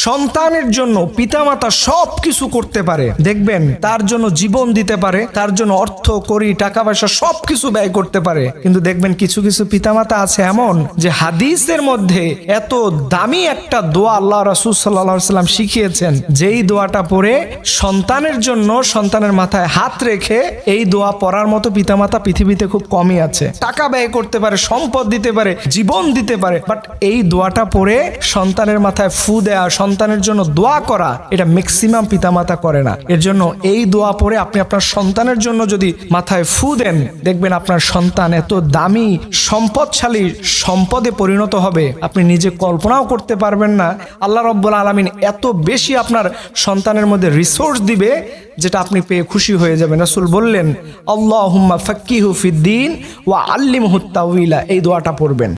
সন্তানের জন্য পিতামাতা সব কিছু করতে পারে, দেখবেন তার জন্য জীবন দিতে পারে, তার জন্য অর্থ কড়ি টাকা পয়সা সব কিছু ব্যয় করতে পারে। কিন্তু দেখবেন কিছু কিছু পিতামাতা আছে এমন যে হাদিসের মধ্যে এত দামি একটা দোয়া আল্লাহ রাসূল সাল্লাল্লাহু আলাইহি ওয়াসাল্লাম শিখিয়েছেন, যেই দোয়াটা পড়ে সন্তানের জন্য সন্তানের মাথায় হাত রেখে এই দোয়া পড়ার মতো পিতামাতা পৃথিবীতে খুব কমই আছে। টাকা ব্যয় করতে পারে, সম্পদ দিতে পারে, জীবন দিতে পারে, বাট এই দোয়াটা পড়ে সন্তানের মাথায় ফু দেয়া, সন্তানের জন্য দোয়া করা, এটা ম্যাক্সিমাম পিতামাতা করে না। এর জন্য এই দোয়া পড়ে আপনি আপনার সন্তানের জন্য যদি মাথায় ফু দেন, দেখবেন আপনার সন্তান এত দামি সম্পদশালী সম্পদে পরিণত হবে আপনি নিজে কল্পনাও করতে পারবেন না। আল্লাহ রাব্বুল আলামিন এত বেশি আপনার সন্তানের মধ্যে রিসোর্স দিবে যেটা আপনি পেয়ে খুশি হয়ে যাবেন। রাসূল বললেন, আল্লাহুম্মা ফাক্কিহু ফিদ্দীন ওয়া আল্লিমহু তাউইলা, এই দোয়াটা পড়বেন।